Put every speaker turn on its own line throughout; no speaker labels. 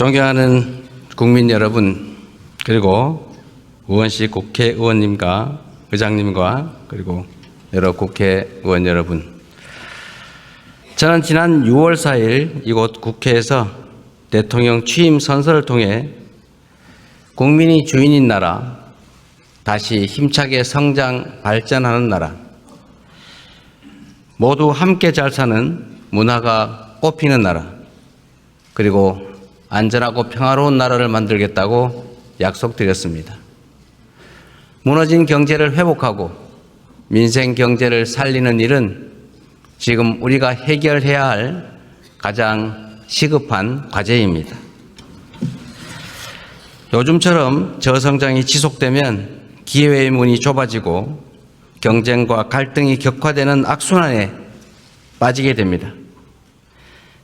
존경하는 국민 여러분, 그리고 우원식 국회의원님과 의장님과 그리고 여러 국회의원 여러분, 저는 지난 6월 4일 이곳 국회에서 대통령 취임 선서를 통해 국민이 주인인 나라, 다시 힘차게 성장 발전하는 나라, 모두 함께 잘 사는 문화가 꽃피는 나라, 그리고 안전하고 평화로운 나라를 만들겠다고 약속드렸습니다. 무너진 경제를 회복하고 민생 경제를 살리는 일은 지금 우리가 해결해야 할 가장 시급한 과제입니다. 요즘처럼 저성장이 지속되면 기회의 문이 좁아지고 경쟁과 갈등이 격화되는 악순환에 빠지게 됩니다.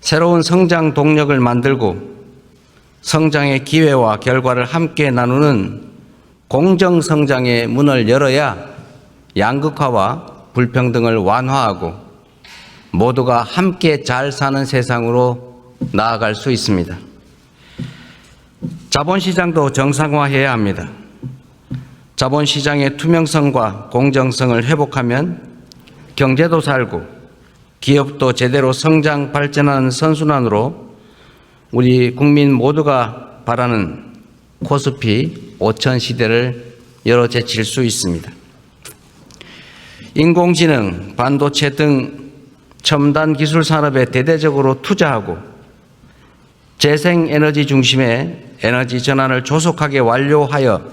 새로운 성장 동력을 만들고 성장의 기회와 결과를 함께 나누는 공정성장의 문을 열어야 양극화와 불평등을 완화하고 모두가 함께 잘 사는 세상으로 나아갈 수 있습니다. 자본시장도 정상화해야 합니다. 자본시장의 투명성과 공정성을 회복하면 경제도 살고 기업도 제대로 성장 발전하는 선순환으로 우리 국민 모두가 바라는 코스피 5000 시대를 열어제칠 수 있습니다. 인공지능, 반도체 등 첨단 기술 산업에 대대적으로 투자하고 재생에너지 중심의 에너지 전환을 조속하게 완료하여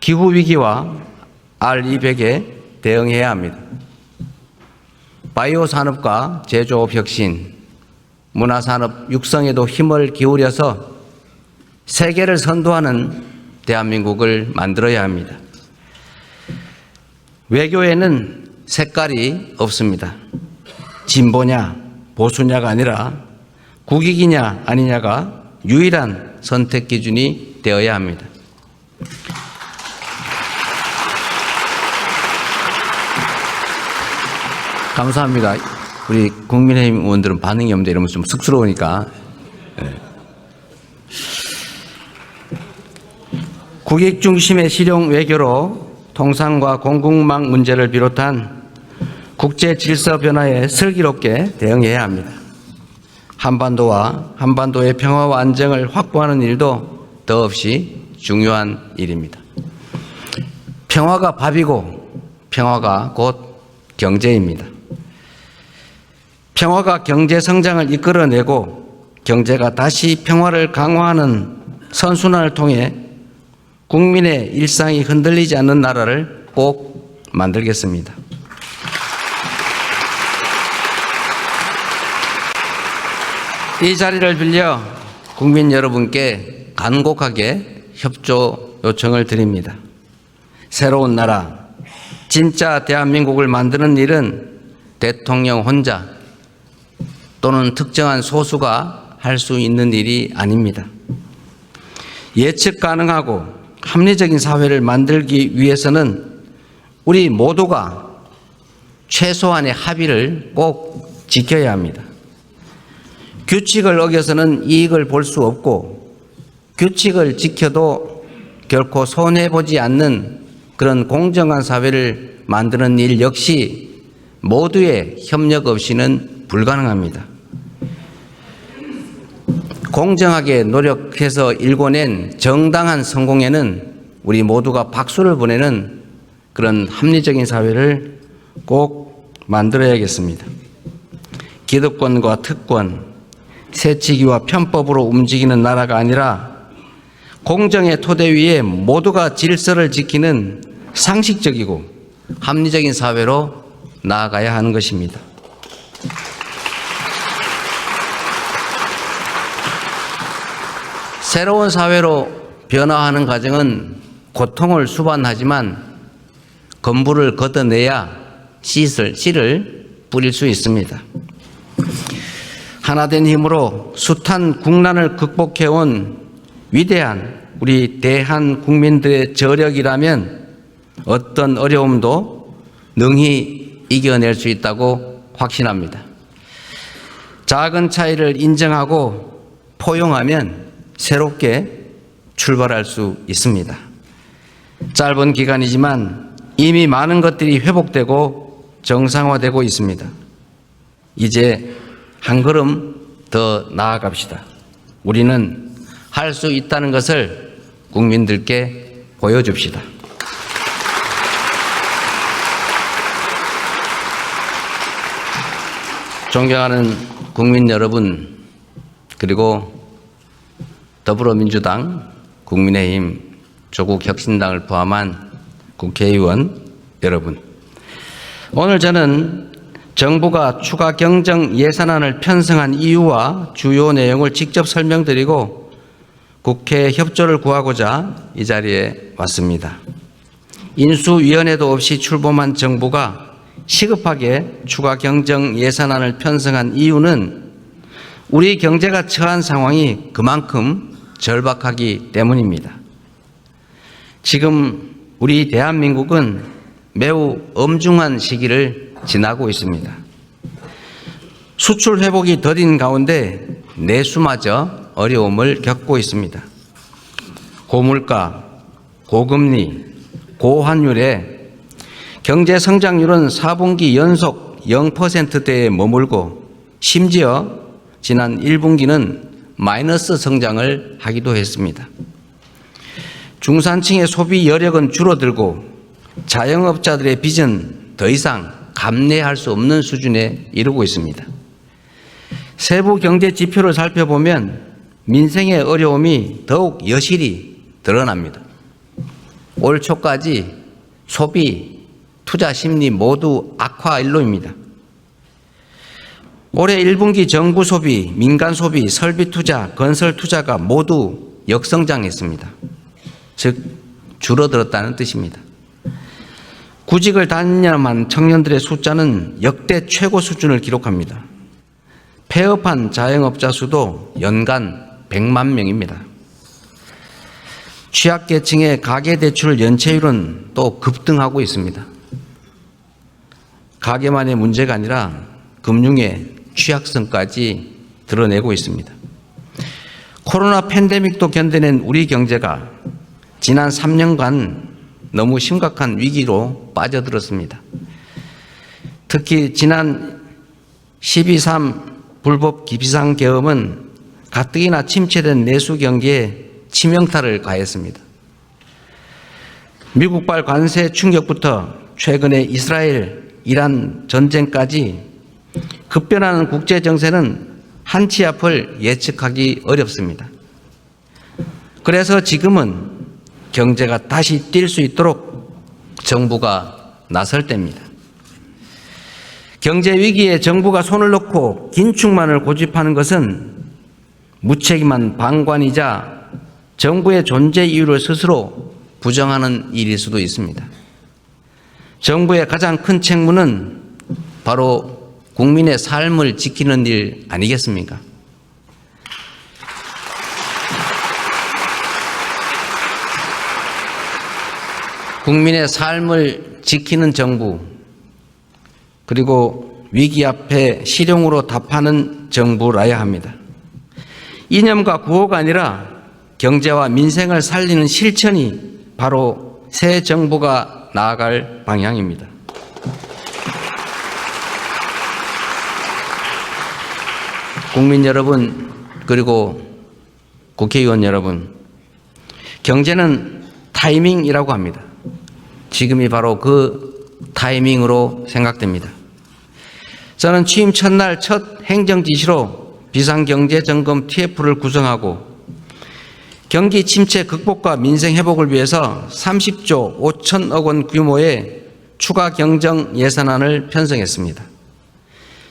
기후위기와 R200에 대응해야 합니다. 바이오 산업과 제조업 혁신, 문화산업 육성에도 힘을 기울여서 세계를 선도하는 대한민국을 만들어야 합니다. 외교에는 색깔이 없습니다. 진보냐 보수냐가 아니라 국익이냐 아니냐가 유일한 선택 기준이 되어야 합니다. 감사합니다. 우리 국민의힘 의원들은 반응이 없는데 이러면 좀 쑥스러우니까. 네. 국익 중심의 실용 외교로 통상과 공급망 문제를 비롯한 국제 질서 변화에 슬기롭게 대응해야 합니다. 한반도의 평화와 안정을 확보하는 일도 더없이 중요한 일입니다. 평화가 밥이고 평화가 곧 경제입니다. 평화가 경제 성장을 이끌어내고 경제가 다시 평화를 강화하는 선순환을 통해 국민의 일상이 흔들리지 않는 나라를 꼭 만들겠습니다. 이 자리를 빌려 국민 여러분께 간곡하게 협조 요청을 드립니다. 새로운 나라, 진짜 대한민국을 만드는 일은 대통령 혼자 또는 특정한 소수가 할 수 있는 일이 아닙니다. 예측 가능하고 합리적인 사회를 만들기 위해서는 우리 모두가 최소한의 합의를 꼭 지켜야 합니다. 규칙을 어겨서는 이익을 볼 수 없고 규칙을 지켜도 결코 손해보지 않는 그런 공정한 사회를 만드는 일 역시 모두의 협력 없이는 불가능합니다. 공정하게 노력해서 일궈낸 정당한 성공에는 우리 모두가 박수를 보내는 그런 합리적인 사회를 꼭 만들어야겠습니다. 기득권과 특권, 새치기와 편법으로 움직이는 나라가 아니라 공정의 토대 위에 모두가 질서를 지키는 상식적이고 합리적인 사회로 나아가야 하는 것입니다. 새로운 사회로 변화하는 과정은 고통을 수반하지만 건물을 걷어내야 씨를 뿌릴 수 있습니다. 하나된 힘으로 숱한 국난을 극복해온 위대한 우리 대한 국민들의 저력이라면 어떤 어려움도 능히 이겨낼 수 있다고 확신합니다. 작은 차이를 인정하고 포용하면 새롭게 출발할 수 있습니다. 짧은 기간이지만 이미 많은 것들이 회복되고 정상화되고 있습니다. 이제 한 걸음 더 나아갑시다. 우리는 할 수 있다는 것을 국민들께 보여줍시다. 존경하는 국민 여러분, 그리고 더불어민주당, 국민의힘, 조국혁신당을 포함한 국회의원 여러분, 오늘 저는 정부가 추가 경정 예산안을 편성한 이유와 주요 내용을 직접 설명드리고 국회 협조를 구하고자 이 자리에 왔습니다. 인수위원회도 없이 출범한 정부가 시급하게 추가 경정 예산안을 편성한 이유는 우리 경제가 처한 상황이 그만큼 절박하기 때문입니다. 지금 우리 대한민국은 매우 엄중한 시기를 지나고 있습니다. 수출 회복이 더딘 가운데 내수마저 어려움을 겪고 있습니다. 고물가, 고금리, 고환율에 경제 성장률은 4분기 연속 0%대에 머물고 심지어 지난 1분기는 마이너스 성장을 하기도 했습니다. 중산층의 소비 여력은 줄어들고 자영업자들의 빚은 더 이상 감내할 수 없는 수준에 이르고 있습니다. 세부 경제 지표를 살펴보면 민생의 어려움이 더욱 여실히 드러납니다. 올 초까지 소비, 투자 심리 모두 악화 일로입니다. 올해 1분기 정부 소비, 민간 소비, 설비 투자, 건설 투자가 모두 역성장했습니다. 즉 줄어들었다는 뜻입니다. 구직을 단념한 청년들의 숫자는 역대 최고 수준을 기록합니다. 폐업한 자영업자 수도 연간 100만 명입니다. 취약계층의 가계대출 연체율은 또 급등하고 있습니다. 가계만의 문제가 아니라 금융의 취약성까지 드러내고 있습니다. 코로나 팬데믹도 견뎌낸 우리 경제가 지난 3년간 너무 심각한 위기로 빠져들었습니다. 특히 지난 12.3 불법 비상계엄은 가뜩이나 침체된 내수 경기에 치명타를 가했습니다. 미국발 관세 충격부터 최근에 이스라엘, 이란 전쟁까지 급변하는 국제 정세는 한치 앞을 예측하기 어렵습니다. 그래서 지금은 경제가 다시 뛸 수 있도록 정부가 나설 때입니다. 경제 위기에 정부가 손을 놓고 긴축만을 고집하는 것은 무책임한 방관이자 정부의 존재 이유를 스스로 부정하는 일일 수도 있습니다. 정부의 가장 큰 책무는 바로 국민의 삶을 지키는 일 아니겠습니까? 국민의 삶을 지키는 정부, 그리고 위기 앞에 실용으로 답하는 정부라야 합니다. 이념과 구호가 아니라 경제와 민생을 살리는 실천이 바로 새 정부가 나아갈 방향입니다. 국민 여러분, 그리고 국회의원 여러분, 경제는 타이밍이라고 합니다. 지금이 바로 그 타이밍으로 생각됩니다. 저는 취임 첫날 첫 행정지시로 비상경제점검 TF를 구성하고 경기 침체 극복과 민생 회복을 위해서 30조 5천억 원 규모의 추가 경정 예산안을 편성했습니다.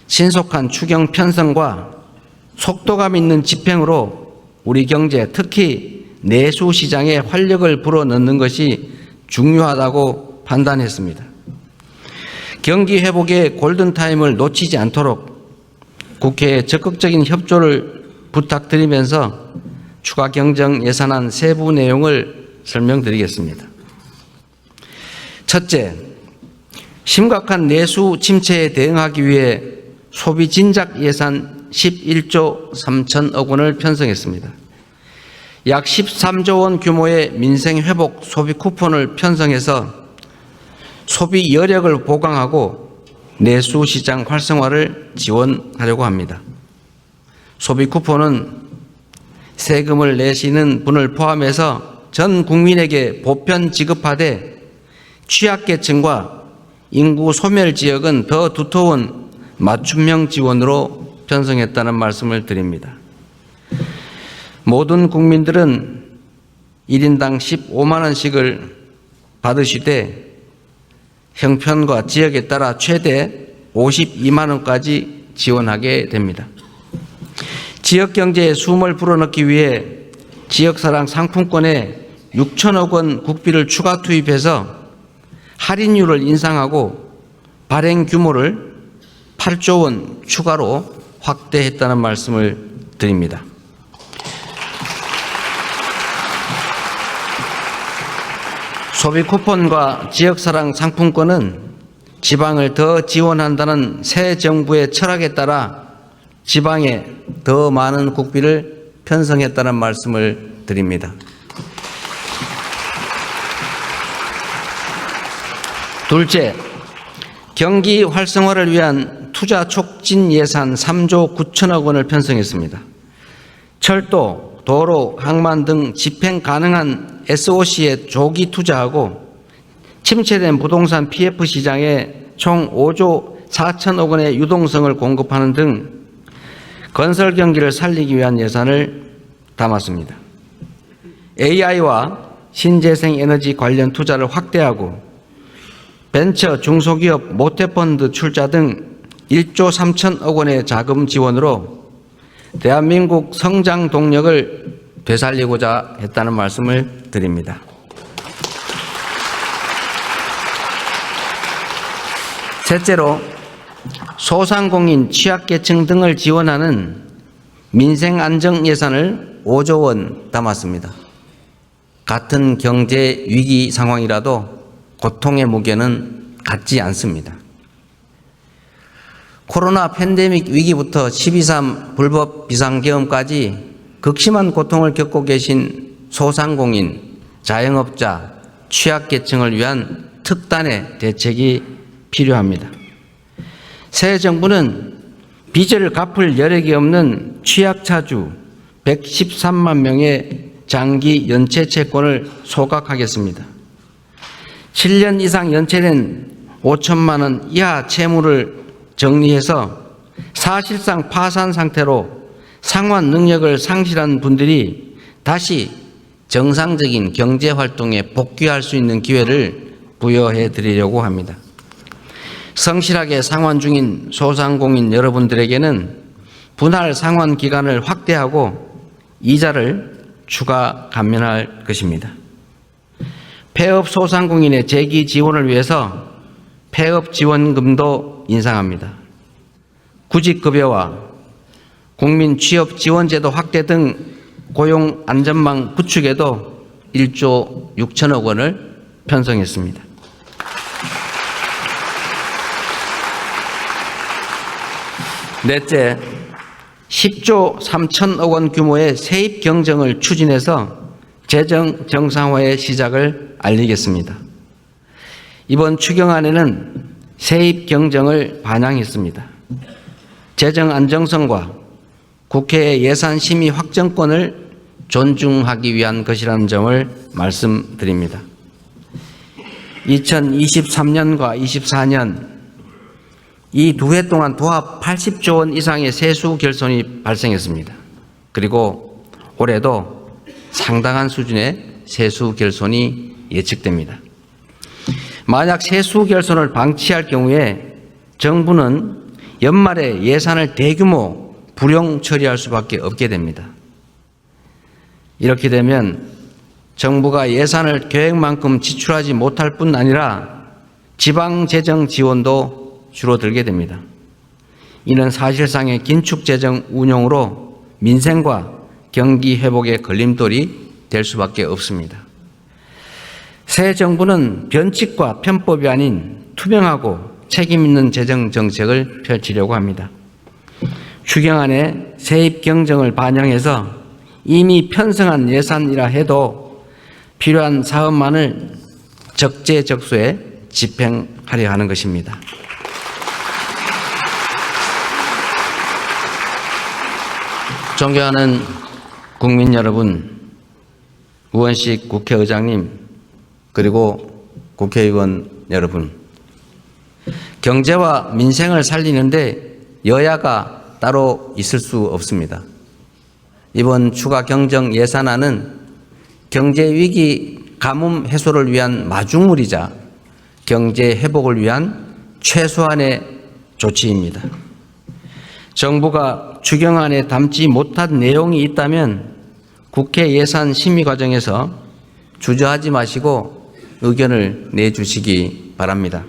신속한 추경 편성과 속도감 있는 집행으로 우리 경제, 특히 내수 시장에 활력을 불어넣는 것이 중요하다고 판단했습니다. 경기 회복의 골든타임을 놓치지 않도록 국회에 적극적인 협조를 부탁드리면서 추가 경정 예산안 세부 내용을 설명드리겠습니다. 첫째, 심각한 내수 침체에 대응하기 위해 소비 진작 예산 11조 3천억 원을 편성했습니다. 약 13조 원 규모의 민생회복 소비 쿠폰을 편성해서 소비 여력을 보강하고 내수시장 활성화를 지원하려고 합니다. 소비 쿠폰은 세금을 내시는 분을 포함해서 전 국민에게 보편 지급하되 취약계층과 인구 소멸 지역은 더 두터운 맞춤형 지원으로 편성했다는 말씀을 드립니다. 모든 국민들은 1인당 15만 원씩을 받으시되 형편과 지역에 따라 최대 52만 원까지 지원하게 됩니다. 지역 경제에 숨을 불어넣기 위해 지역사랑 상품권에 6천억 원 국비를 추가 투입해서 할인율을 인상하고 발행 규모를 8조 원 추가로 확대했다는 말씀을 드립니다. 소비 쿠폰과 지역사랑 상품권은 지방을 더 지원한다는 새 정부의 철학에 따라 지방에 더 많은 국비를 편성했다는 말씀을 드립니다. 둘째, 경기 활성화를 위한 투자 촉진 예산 3조 9천억 원을 편성했습니다. 철도, 도로, 항만 등 집행 가능한 SOC에 조기 투자하고 침체된 부동산 PF 시장에 총 5조 4천억 원의 유동성을 공급하는 등 건설 경기를 살리기 위한 예산을 담았습니다. AI와 신재생 에너지 관련 투자를 확대하고 벤처 중소기업 모태펀드 출자 등 1조 3천억 원의 자금 지원으로 대한민국 성장 동력을 되살리고자 했다는 말씀을 드립니다. 셋째로 소상공인, 취약계층 등을 지원하는 민생안정 예산을 5조 원 담았습니다. 같은 경제 위기 상황이라도 고통의 무게는 같지 않습니다. 코로나 팬데믹 위기부터 12.3 불법 비상계엄까지 극심한 고통을 겪고 계신 소상공인, 자영업자, 취약계층을 위한 특단의 대책이 필요합니다. 새 정부는 빚을 갚을 여력이 없는 취약차주 113만 명의 장기 연체 채권을 소각하겠습니다. 7년 이상 연체된 5천만 원 이하 채무를 정리해서 사실상 파산 상태로 상환 능력을 상실한 분들이 다시 정상적인 경제 활동에 복귀할 수 있는 기회를 부여해 드리려고 합니다. 성실하게 상환 중인 소상공인 여러분들에게는 분할 상환 기간을 확대하고 이자를 추가 감면할 것입니다. 폐업 소상공인의 재기 지원을 위해서 폐업 지원금도 인상합니다. 구직급여와 국민 취업 지원제도 확대 등 고용 안전망 구축에도 1조 6천억 원을 편성했습니다. 넷째, 10조 3천억 원 규모의 세입 경정을 추진해서 재정 정상화의 시작을 알리겠습니다. 이번 추경안에는 세입 경정을 반영했습니다. 재정 안정성과 국회의 예산 심의 확정권을 존중하기 위한 것이라는 점을 말씀드립니다. 2023년과 24년 이 두 해 동안 도합 80조 원 이상의 세수 결손이 발생했습니다. 그리고 올해도 상당한 수준의 세수 결손이 예측됩니다. 만약 세수 결손을 방치할 경우에 정부는 연말에 예산을 대규모 불용 처리할 수밖에 없게 됩니다. 이렇게 되면 정부가 예산을 계획만큼 지출하지 못할 뿐 아니라 지방재정 지원도 줄어들게 됩니다. 이는 사실상의 긴축재정 운용으로 민생과 경기 회복의 걸림돌이 될 수밖에 없습니다. 새 정부는 변칙과 편법이 아닌 투명하고 책임 있는 재정 정책을 펼치려고 합니다. 추경안에 세입 경정을 반영해서 이미 편성한 예산이라 해도 필요한 사업만을 적재적소에 집행하려 하는 것입니다. 존경하는 국민 여러분, 우원식 국회의장님, 그리고 국회의원 여러분, 경제와 민생을 살리는데 여야가 따로 있을 수 없습니다. 이번 추가 경정 예산안은 경제위기 가뭄 해소를 위한 마중물이자 경제 회복을 위한 최소한의 조치입니다. 정부가 추경안에 담지 못한 내용이 있다면 국회 예산 심의 과정에서 주저하지 마시고 의견을 내주시기 바랍니다.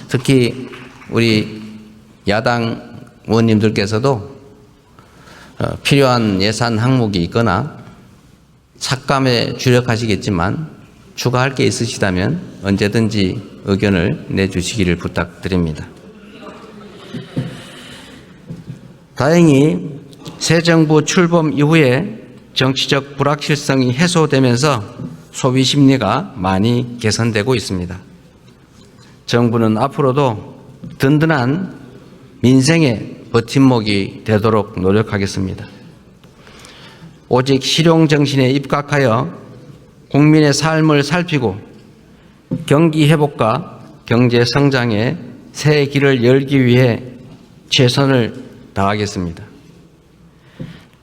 특히 우리 야당 의원님들께서도 필요한 예산 항목이 있거나 삭감에 주력하시겠지만 추가할 게 있으시다면 언제든지 의견을 내주시기를 부탁드립니다. 다행히 새 정부 출범 이후에 정치적 불확실성이 해소되면서 소비 심리가 많이 개선되고 있습니다. 정부는 앞으로도 든든한 민생의 버팀목이 되도록 노력하겠습니다. 오직 실용정신에 입각하여 국민의 삶을 살피고 경기 회복과 경제 성장의 새 길을 열기 위해 최선을 다하겠습니다.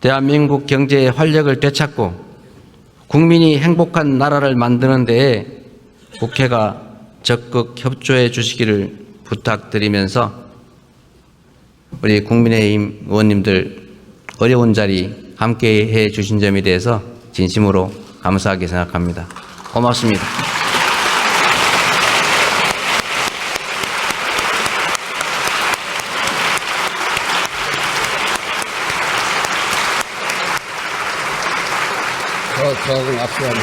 대한민국 경제의 활력을 되찾고 국민이 행복한 나라를 만드는 데에 국회가 적극 협조해 주시기를 부탁드리면서 우리 국민의힘 의원님들 어려운 자리 함께해 주신 점에 대해서 진심으로 감사하게 생각합니다. 고맙습니다.
저하고 압수하는.